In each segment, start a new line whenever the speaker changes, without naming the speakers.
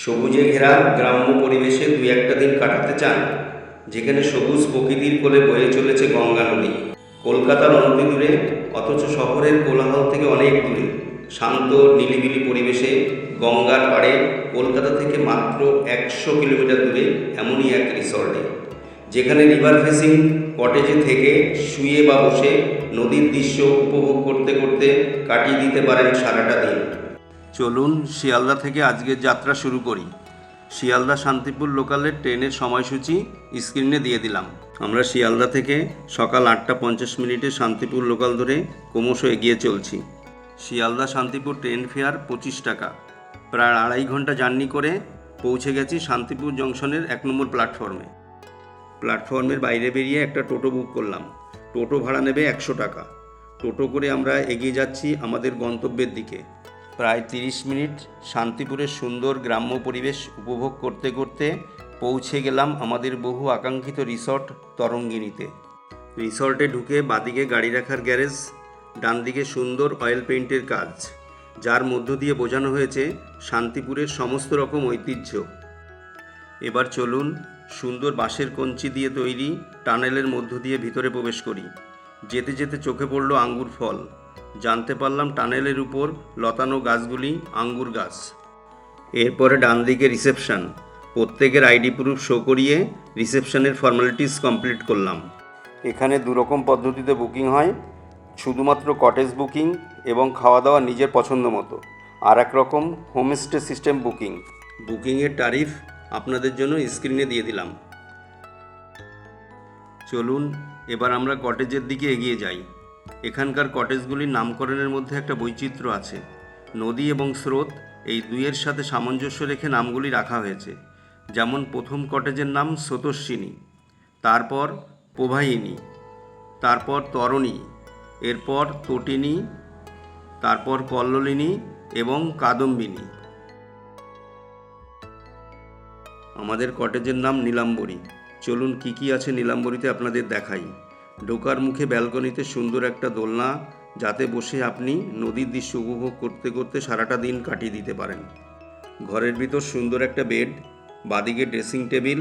সবুজে ঘেরা গ্রাম্য পরিবেশে দুই একটা দিন কাটাতে চান, যেখানে সবুজ প্রকৃতির কোলে বয়ে চলেছে গঙ্গা নদী। কলকাতার অনতি দূরে, অথচ শহরের কোলাহল থেকে অনেক দূরে, শান্ত নিরিবিলি পরিবেশে গঙ্গার পাড়ে কলকাতা থেকে মাত্র 100 কিলোমিটার দূরে এমনই এক রিসর্টে, যেখানে রিভার ফেসিং কটেজে থেকে শুয়ে বা বসে নদীর দৃশ্য উপভোগ করতে করতে কাটিয়ে দিতে পারেন সারাটা দিন। চলুন শিয়ালদা থেকে আজকের যাত্রা শুরু করি। শিয়ালদা শান্তিপুর লোকালের ট্রেনের সময়সূচি স্ক্রিনে দিয়ে দিলাম। আমরা শিয়ালদা থেকে সকাল 8:50 শান্তিপুর লোকাল ধরে ক্রমশ এগিয়ে চলছি। শিয়ালদা শান্তিপুর ট্রেন ফেয়ার 25 টাকা। প্রায় 2.5 ঘন্টা জার্নি করে পৌঁছে গেছি শান্তিপুর জংশনের 1 নম্বর প্ল্যাটফর্মে। প্ল্যাটফর্মের বাইরে বেরিয়ে একটা টোটো বুক করলাম। টোটো ভাড়া নেবে 100 টাকা। টোটো করে আমরা এগিয়ে যাচ্ছি আমাদের গন্তব্যের দিকে। প্রায় 30 মিনিট শান্তিপুরের সুন্দর গ্রাম্য পরিবেশ উপভোগ করতে করতে পৌঁছে গেলাম আমাদের বহু আকাঙ্ক্ষিত রিসর্ট তরঙ্গিনীতে। রিসর্টে ঢুকে বাদিকে গাড়ি রাখার গ্যারেজ, ডান দিকে সুন্দর অয়েল পেইন্টের কাজ, যার মধ্য দিয়ে বোঝানো হয়েছে শান্তিপুরের সমস্ত রকম ঐতিহ্য। এবার চলুন সুন্দর বাঁশের কঞ্চি দিয়ে তৈরি টানেলের মধ্য দিয়ে ভিতরে প্রবেশ করি। যেতে যেতে চোখে পড়ল আঙ্গুর ফল। জানতে পারলাম টানেলের উপর লতানো গাছগুলি আঙ্গুর গাছ। এরপরে ডান দিকে রিসেপশন। প্রত্যেকের আইডি প্রুফ শো করিয়ে রিসেপশনের ফর্মালিটিস কমপ্লিট করলাম। এখানে দুরকম পদ্ধতিতে বুকিং হয়, শুধুমাত্র কটেজ বুকিং এবং খাওয়া দাওয়া নিজের পছন্দ মতো, আর এক রকম হোমস্টে সিস্টেম বুকিং। বুকিংয়ের তারিফ আপনাদের জন্য স্ক্রিনে দিয়ে দিলাম। চলুন এবার আমরা কটেজের দিকে এগিয়ে যাই। এখানকার কটেজগুলির নামকরণের মধ্যে একটা বৈচিত্র্য আছে। নদী এবং স্রোত এই দুইয়ের সাথে সামঞ্জস্য রেখে নামগুলি রাখা হয়েছে। যেমন প্রথম কটেজের নাম স্রোতস্বিনী, তারপর প্রবাহিনী, তারপর তরণী, এরপর তটিনী, তারপর কল্লোলিনী এবং কাদম্বিনী। আমাদের কটেজের নাম নীলাম্বরী। চলুন কি কি আছে নীলাম্বরীতে আপনাদের দেখাই। ঢোকার মুখে ব্যালকনিতে সুন্দর একটা দোলনা, যাতে বসে আপনি নদীর দৃশ্য উপভোগ করতে করতে সারাটা দিন কাটিয়ে দিতে পারেন। ঘরের ভিতর সুন্দর একটা বেড, বাদিকে ড্রেসিং টেবিল,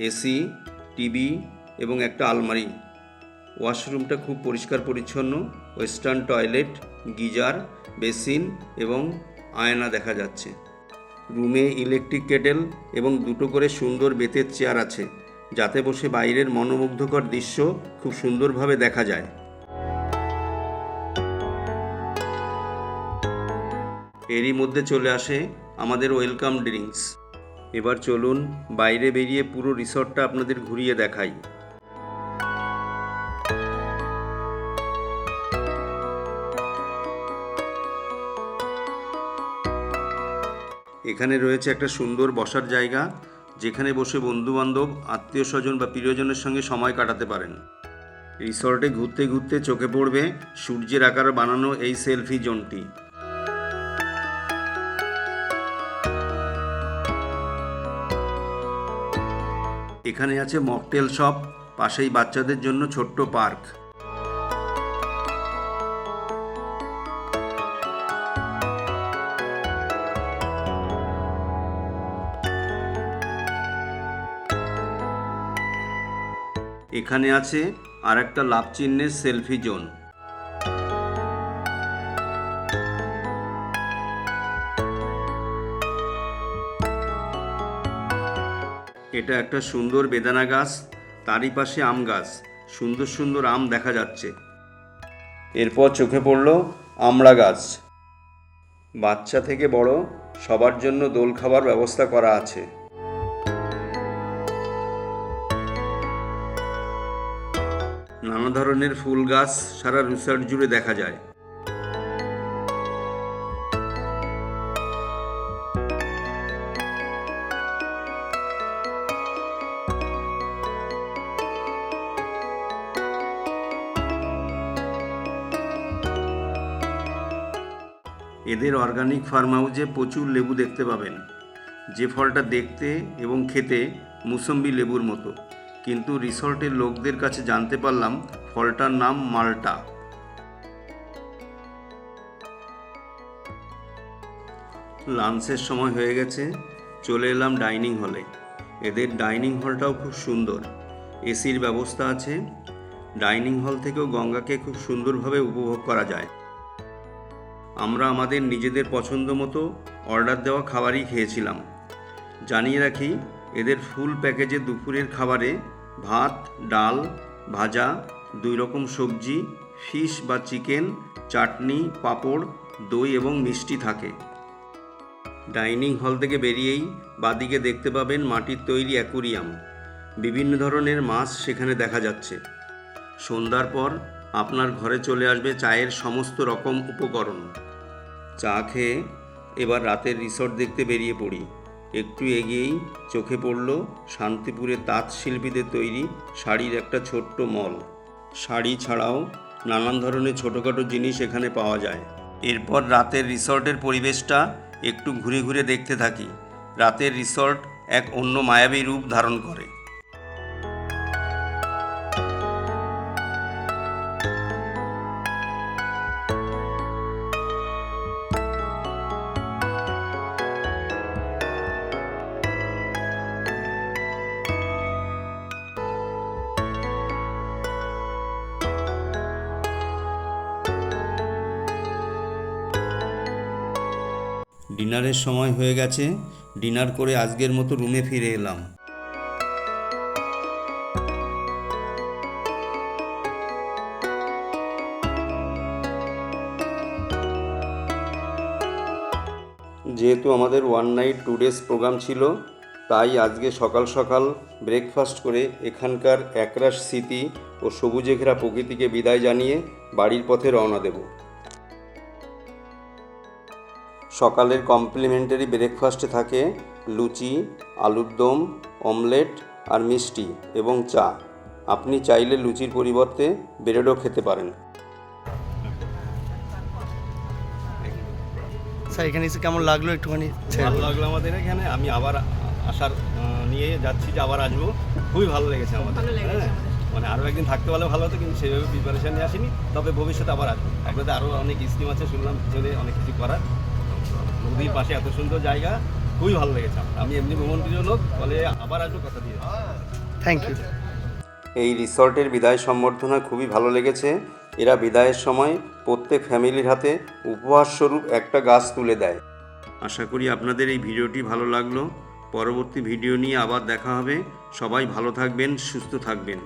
এসি, টিভি এবং একটা আলমারি। ওয়াশরুমটা খুব পরিষ্কার পরিচ্ছন্ন। ওয়েস্টার্ন টয়লেট, গিজার, বেসিন এবং আয়না দেখা যাচ্ছে। রুমে ইলেকট্রিক কেটেল এবং 2টো করে সুন্দর বেতের চেয়ার আছে, যাতে বসে বাইরের মনোমুগ্ধকর দৃশ্য খুব সুন্দরভাবে দেখা যায়। এরই মধ্যে চলে আসে আমাদের ওয়েলকাম ড্রিঙ্কস। এবার চলুন বাইরে বেরিয়ে পুরো রিসর্টটা আপনাদের ঘুরিয়ে দেখাই। এখানে রয়েছে একটা সুন্দর বসার জায়গা, যেখানে বসে বন্ধুবান্ধব, আত্মীয় স্বজন বা প্রিয়জনের সঙ্গে সময় কাটাতে পারেন। রিসর্টে ঘুরতে ঘুরতে চোখে পড়বে সূর্যের আকারে বানানো এই সেলফি জোনটি। এখানে আছে মকটেল শপ, পাশেই বাচ্চাদের জন্য ছোট্ট পার্ক। এখানে আছে আর একটা লাভ চিহ্নের সেলফি জোন। এটা একটা সুন্দর বেদানা গাছ, তারই পাশে আম গাছ। সুন্দর সুন্দর আম দেখা যাচ্ছে। এরপর চোখে পড়ল আমড়া গাছ। বাচ্চা থেকে বড় সবার জন্য দোল খাবার ব্যবস্থা করা আছে। নানা ধরনের ফুল গাছ সারা রিসর্ট জুড়ে দেখা যায়। এদের অর্গানিক ফার্ম হাউসে প্রচুর লেবু দেখতে পাবেন, যে ফলটা দেখতে এবং খেতে মুসম্বি লেবুর মতো, কিন্তু রিসর্টের লোকদের কাছে জানতে পারলাম ফলটার নাম মাল্টা। লাঞ্চের সময় হয়ে গেছে, চলে এলাম ডাইনিং হলে। এদের ডাইনিং হলটাও খুব সুন্দর, এসির ব্যবস্থা আছে। ডাইনিং হল থেকেও গঙ্গাকে খুব সুন্দরভাবে উপভোগ করা যায়। আমরা আমাদের নিজেদের পছন্দ মতো অর্ডার দেওয়া খাবারই খেয়েছিলাম। জানিয়ে রাখি, এদের ফুল প্যাকেজে দুপুরের খাবারে ভাত, ডাল, ভাজা, 2 রকম সবজি, ফিশ বা চিকেন, চাটনি, পাঁপড়, দই এবং মিষ্টি থাকে। ডাইনিং হল থেকে বেরিয়েই বাদিকে দেখতে পাবেন মাটির তৈরি অ্যাকুরিয়াম। বিভিন্ন ধরনের মাছ সেখানে দেখা যাচ্ছে। সন্ধ্যার পর আপনার ঘরে চলে আসবে চায়ের সমস্ত রকম উপকরণ। চা খেয়ে এবার রাতের রিসর্ট দেখতে বেরিয়ে পড়ি। একটু এগিয়েই চোখে পড়ল শান্তিপুরের তাঁত শিল্পীদের তৈরি শাড়ির একটা ছোট্ট মল। শাড়ি ছাড়াও নানান ধরনের ছোটোখাটো জিনিস এখানে পাওয়া যায়। এরপর রাতের রিসর্টের পরিবেশটা একটু ঘুরে ঘুরে দেখতে থাকি। রাতের রিসর্ট এক অন্য মায়াবী রূপ ধারণ করে। ডিনারের সময় হয়ে গেছে। ডিনার করে আজকের মতো রুমে ফিরে এলাম। যেহেতু আমাদের 1 নাইট 2 ডেজ প্রোগ্রাম ছিল, তাই আজকে সকাল সকাল ব্রেকফাস্ট করে এখানকার একরাশ স্মৃতি ও সবুজে ঘেরা প্রকৃতিকে বিদায় জানিয়ে বাড়ির পথে রওনা দেব। সকালের কমপ্লিমেন্টারি ব্রেকফাস্টে থাকে লুচি, আলুর দম, অমলেট আর মিষ্টি এবং চা। আপনি চাইলে লুচির পরিবর্তে ব্রেডও খেতে পারেন।
স্যার এখানে এসে কেমন লাগলো একটুখানি?
ভালো লাগলো আমাদের এখানে। আমি আবার আসার নিয়ে যাচ্ছি যে আবার আসবো। খুবই ভালো লেগেছে আমাদের। মানে আরও একদিন থাকতে পারলে ভালো হতো, কিন্তু সেইভাবে প্রিপারেশন নিয়ে আসিনি। তবে ভবিষ্যতে আবার আসবো। একবারে আরও অনেক স্কিম আছে শুনলাম, পিছনে অনেক কিছু করার। নদীর পাশে এত সুন্দর জায়গা, খুবই ভালো লেগেছে। আমি এমনি ভ্রমণপ্রিয় লোক, বলে আবার আসবো, কথা দিয়ে।
Thank you.
এই রিসর্টের বিদায় সম্বর্ধনা খুবই ভালো লেগেছে। এরা বিদায়ের সময় প্রত্যেক ফ্যামিলির হাতে উপহারস্বরূপ একটা গাছ তুলে দেয়। আশা করি আপনাদের এই ভিডিওটি ভালো লাগলো। পরবর্তী ভিডিও নিয়ে আবার দেখা হবে। সবাই ভালো থাকবেন, সুস্থ থাকবেন।